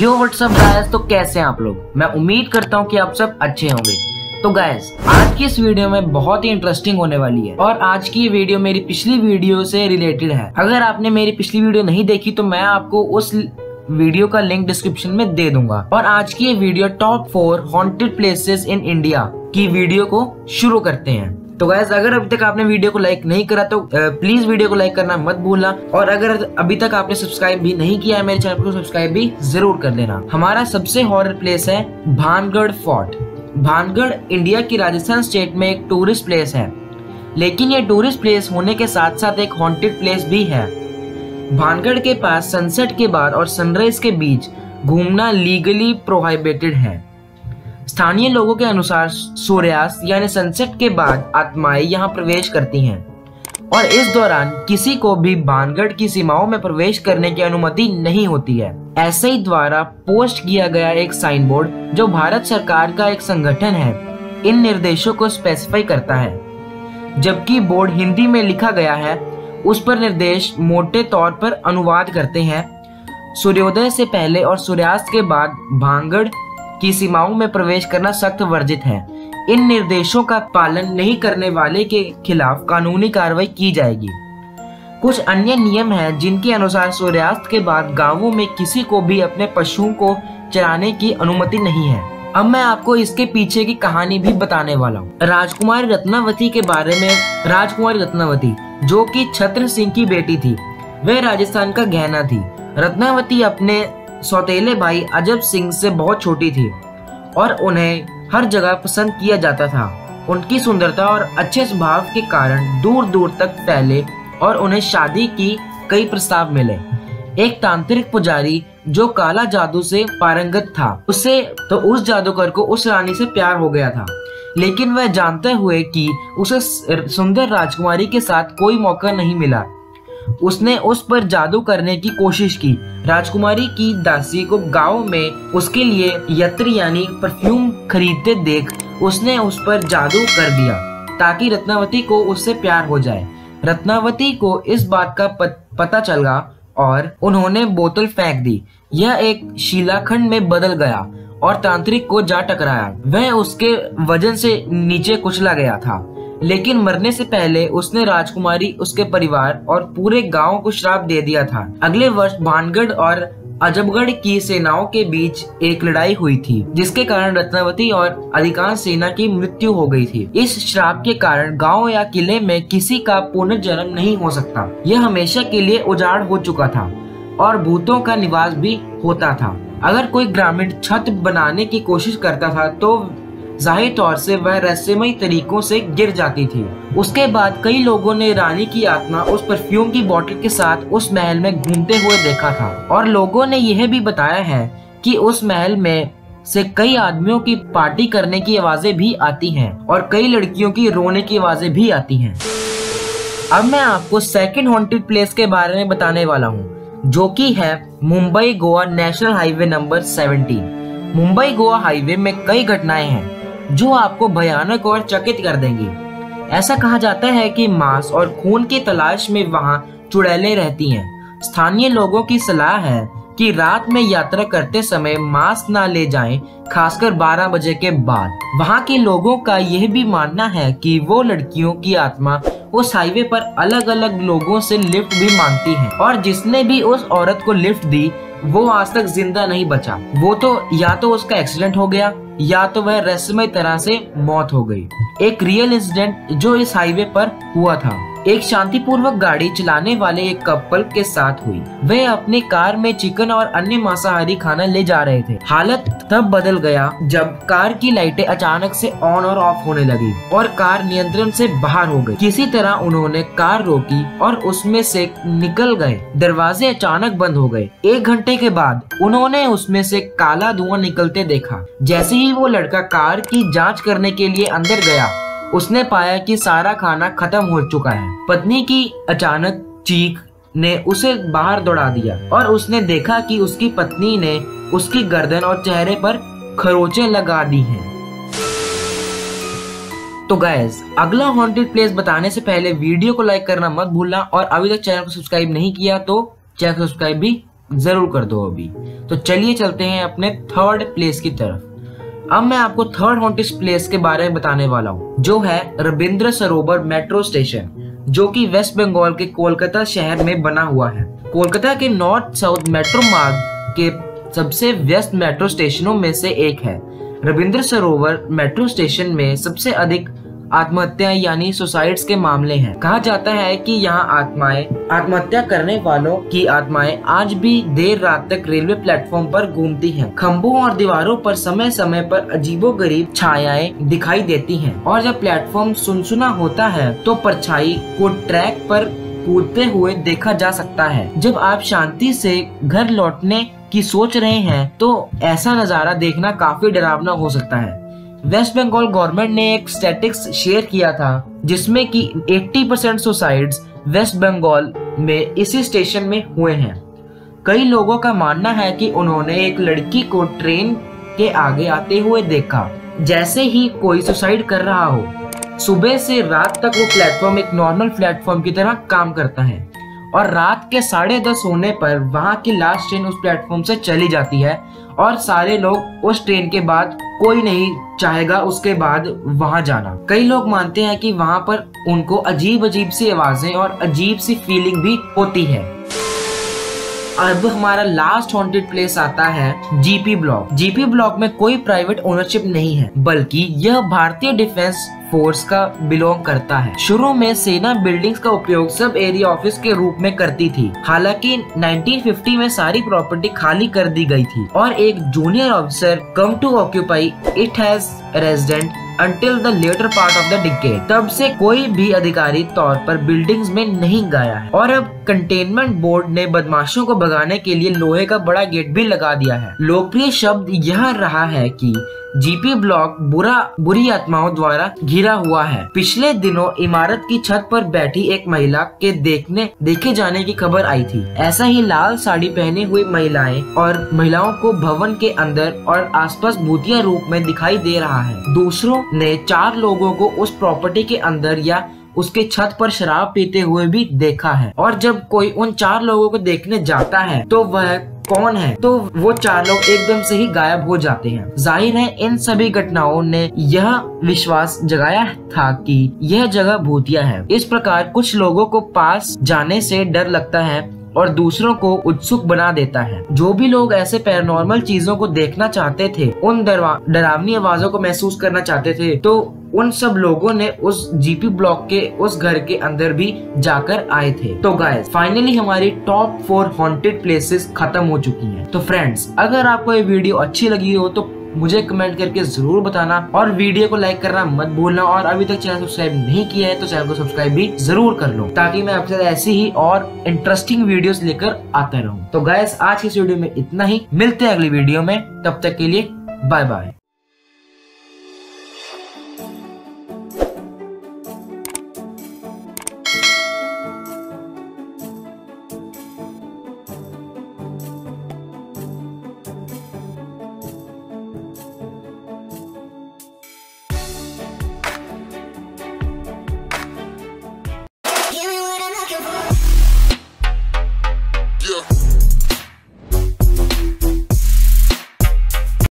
यो WhatsApp guys, तो कैसे हैं आप लोग। मैं उम्मीद करता हूं कि आप सब अच्छे होंगे। तो गाइस, आज की इस वीडियो में बहुत ही इंटरेस्टिंग होने वाली है और आज की ये वीडियो मेरी पिछली वीडियो से रिलेटेड है। अगर आपने मेरी पिछली वीडियो नहीं देखी तो मैं आपको उस वीडियो का लिंक डिस्क्रिप्शन में दे दूंगा। और आज की ये video top 4 haunted places in India की वीडियो को शुरू करते हैं। तो गाइस, अगर अभी तक आपने वीडियो को लाइक नहीं करा तो प्लीज वीडियो को लाइक करना मत भूलना, और अगर अभी तक आपने सब्सक्राइब भी नहीं किया है मेरे चैनल को सब्सक्राइब भी जरूर कर देना। हमारा सबसे हॉरर प्लेस है भानगढ़ फोर्ट। भानगढ़ इंडिया की राजस्थान स्टेट में एक टूरिस्ट प्लेस है, लेकिन ये टूरिस्ट प्लेस होने के साथ साथ एक हॉन्टेड प्लेस भी है। भानगढ़ के पास सनसेट के बाद और सनराइज के बीच घूमना लीगली प्रोहिबिटेड है। स्थानीय लोगों के अनुसार सूर्यास्त यानी सनसेट के बाद आत्माएं यहाँ प्रवेश करती हैं और इस दौरान किसी को भी भानगढ़ की सीमाओं में प्रवेश करने की अनुमति नहीं होती है। ऐसे ही द्वारा पोस्ट किया गया एक साइन बोर्ड जो भारत सरकार का एक संगठन है इन निर्देशों को स्पेसिफाई करता है। जबकि बोर्ड हिंदी में लिखा गया है, उस पर निर्देश मोटे तौर पर अनुवाद करते हैं। सूर्योदय से पहले और सूर्यास्त के बाद भानगढ़ की सीमाओं में प्रवेश करना सख्त वर्जित है। इन निर्देशों का पालन नहीं करने वाले के खिलाफ कानूनी कार्रवाई की जाएगी। कुछ अन्य नियम हैं जिनके अनुसार सूर्यास्त के बाद गांवों में किसी को भी अपने पशुओं को चराने की अनुमति नहीं है। अब मैं आपको इसके पीछे की कहानी भी बताने वाला हूँ। राजकुमारी रत्नावती के बारे में। राजकुमारी रत्नावती जो कि छत्र सिंह की बेटी थी, वह राजस्थान का गहना थी। रत्नावती अपने सौतेले भाई अजब सिंह से बहुत छोटी थी और उन्हें हर जगह पसंद किया जाता था। उनकी सुंदरता और अच्छे स्वभाव के कारण दूर दूर तक फैले और उन्हें शादी की कई प्रस्ताव मिले। एक तांत्रिक पुजारी जो काला जादू से पारंगत था, उस जादूगर को उस रानी से प्यार हो गया था, लेकिन वह जानते हुए कि उसे सुंदर राजकुमारी के साथ कोई मौका नहीं मिला, उसने उस पर जादू करने की कोशिश की। राजकुमारी की दासी को गांव में उसके लिए यत्र यानी परफ्यूम खरीदते देख उसने उस पर जादू कर दिया ताकि रत्नावती को उससे प्यार हो जाए। रत्नावती को इस बात का पता चला और उन्होंने बोतल फेंक दी। यह एक शिलाखंड में बदल गया और तांत्रिक को जा टकराया। वह उसके वजन से नीचे कुचला गया था, लेकिन मरने से पहले उसने राजकुमारी, उसके परिवार और पूरे गांव को श्राप दे दिया था। अगले वर्ष भानगढ़ और अजबगढ़ की सेनाओं के बीच एक लड़ाई हुई थी, जिसके कारण रत्नावती और अधिकांश सेना की मृत्यु हो गई थी। इस श्राप के कारण गांव या किले में किसी का पुनर्जन्म नहीं हो सकता। यह हमेशा के लिए उजाड़ हो चुका था और भूतों का निवास भी होता था। अगर कोई ग्रामीण छत बनाने की कोशिश करता था तो जाहिर तौर से वह रहस्यमयी तरीकों से गिर जाती थी। उसके बाद कई लोगों ने रानी की आत्मा उस परफ्यूम की बोतल के साथ उस महल में घूमते हुए देखा था, और लोगों ने यह भी बताया है कि उस महल में से कई आदमियों की पार्टी करने की आवाजें भी आती हैं और कई लड़कियों की रोने की आवाजें भी आती हैं। अब मैं आपको सेकंड हॉन्टेड प्लेस के बारे में बताने वाला हूँ, जो कि है Mumbai Goa national highway number 17। Mumbai Goa highway में कई घटनाएं हैं जो आपको भयानक और चकित कर देंगी। ऐसा कहा जाता है कि मांस और खून की तलाश में वहां चुड़ैलें रहती हैं। स्थानीय लोगों की सलाह है कि रात में यात्रा करते समय मास्क ना ले जाएं, खासकर 12 बजे के बाद। वहां के लोगों का यह भी मानना है कि वो लड़कियों की आत्मा उस हाईवे पर अलग अलग लोगों से लिफ्ट भी मांगती है, और जिसने भी उस औरत को लिफ्ट दी वो आज तक जिंदा नहीं बचा। वो तो या तो उसका एक्सीडेंट हो गया या तो वह रहस्यमय तरह से मौत हो गई। एक रियल इंसिडेंट जो इस हाईवे पर हुआ था, एक शांतिपूर्वक गाड़ी चलाने वाले एक कपल के साथ हुई। वे अपने कार में चिकन और अन्य मांसाहारी खाना ले जा रहे थे। हालत तब बदल गया जब कार की लाइटें अचानक से ऑन और ऑफ होने लगी और कार नियंत्रण से बाहर हो गई। किसी तरह उन्होंने कार रोकी और उसमें से निकल गए। दरवाजे अचानक बंद हो गए। 1 घंटे के बाद उन्होंने उसमें से काला धुआं निकलते देखा। जैसे ही वो लड़का कार की जाँच करने के लिए अंदर गया, उसने पाया कि सारा खाना खत्म हो चुका है। पत्नी की अचानक चीख ने उसे बाहर दौड़ा दिया और उसने देखा कि उसकी पत्नी ने उसकी गर्दन और चेहरे पर खरोंचें लगा दी हैं। तो गाइस, अगला हॉन्टेड प्लेस बताने से पहले वीडियो को लाइक करना मत भूलना, और अभी तक चैनल को सब्सक्राइब नहीं किया तो चैनल को सब्सक्राइब भी जरूर कर दो अभी। तो चलिए चलते हैं अपने थर्ड प्लेस की तरफ। अब मैं आपको थर्ड हॉन्टेड प्लेस के बारे में बताने वाला हूँ, जो है रविंद्र सरोवर मेट्रो स्टेशन, जो कि वेस्ट बंगाल के कोलकाता शहर में बना हुआ है। कोलकाता के नॉर्थ साउथ मेट्रो मार्ग के सबसे व्यस्त मेट्रो स्टेशनों में से एक है। रविंद्र सरोवर मेट्रो स्टेशन में सबसे अधिक आत्महत्याएं यानी सुसाइड्स के मामले हैं। कहा जाता है कि यहाँ आत्महत्या करने वालों की आत्माएं आज भी देर रात तक रेलवे प्लेटफॉर्म पर घूमती हैं। खंभों और दीवारों पर समय समय पर अजीबोगरीब छायाएं दिखाई देती हैं, और जब प्लेटफॉर्म सुनसुना होता है तो परछाई को ट्रैक पर कूदते हुए देखा जा सकता है। जब आप शांति से घर लौटने की सोच रहे हैं तो ऐसा नजारा देखना काफी डरावना हो सकता है। वेस्ट बंगाल गवर्नमेंट ने एक स्टैटिस्टिक्स शेयर किया था, जिसमें कि 80% सुसाइड्स वेस्ट बंगाल में इसी स्टेशन में हुए हैं। कई लोगों का मानना है कि उन्होंने एक लड़की को ट्रेन के आगे आते हुए देखा, जैसे ही कोई सुसाइड कर रहा हो। सुबह से रात तक वो प्लेटफॉर्म एक नॉर्मल प्लेटफॉर्म की तरह काम करता है, और रात के 10:30 होने पर वहाँ की लास्ट ट्रेन उस प्लेटफॉर्म से चली जाती है, और सारे लोग उस ट्रेन के बाद कोई नहीं चाहेगा उसके बाद वहां जाना। कई लोग मानते हैं कि वहां पर उनको अजीब अजीब सी आवाजें और अजीब सी फीलिंग भी होती है। अब हमारा लास्ट हॉन्टेड प्लेस आता है जीपी ब्लॉक। जीपी ब्लॉक में कोई प्राइवेट ओनरशिप नहीं है, बल्कि यह भारतीय डिफेंस फोर्स का बिलोंग करता है। शुरू में सेना बिल्डिंग्स का उपयोग सब एरिया ऑफिस के रूप में करती थी। हालांकि 1950 में सारी प्रॉपर्टी खाली कर दी गई थी, और एक junior officer come to occupy it has resident until the later part of the decade। तब से कोई भी अधिकारी तौर पर बिल्डिंग्स में नहीं गया है, और अब कंटेनमेंट बोर्ड ने बदमाशों को भगाने के लिए लोहे का बड़ा गेट भी लगा दिया है। लोकप्रिय शब्द यह रहा है कि जीपी ब्लॉक बुरी आत्माओं द्वारा घिरा हुआ है। पिछले दिनों इमारत की छत पर बैठी एक महिला के देखे जाने की खबर आई थी। ऐसा ही लाल साड़ी पहने हुई महिलाओं को भवन के अंदर और आसपास भूतिया रूप में दिखाई दे रहा है। दूसरों ने 4 लोगों को उस प्रॉपर्टी के अंदर या उसके छत पर शराब पीते हुए भी देखा है, और जब कोई उन 4 लोगों को देखने जाता है तो वह कौन है, तो वो 4 लोग एकदम से ही गायब हो जाते हैं। जाहिर है इन सभी घटनाओं ने यह विश्वास जगाया था कि यह जगह भूतिया है। इस प्रकार कुछ लोगों को पास जाने से डर लगता है और दूसरों को उत्सुक बना देता है। जो भी लोग ऐसे पैरानॉर्मल चीजों को देखना चाहते थे, उन डरावनी आवाजों को महसूस करना चाहते थे, तो उन सब लोगों ने उस जीपी ब्लॉक के उस घर के अंदर भी जाकर आए थे। तो गाइस फाइनली हमारी टॉप 4 हॉन्टेड प्लेसेस खत्म हो चुकी हैं। तो फ्रेंड्स, अगर आपको ये वीडियो अच्छी लगी हो तो मुझे कमेंट करके जरूर बताना, और वीडियो को लाइक करना मत भूलना, और अभी तक चैनल सब्सक्राइब नहीं किया है तो चैनल को सब्सक्राइब भी जरूर कर लो, ताकि मैं आपके साथ ऐसी ही और इंटरेस्टिंग वीडियोस लेकर आता रहूं। तो गाइस आज की इस वीडियो में इतना ही, मिलते हैं अगली वीडियो में, तब तक के लिए बाय बाय।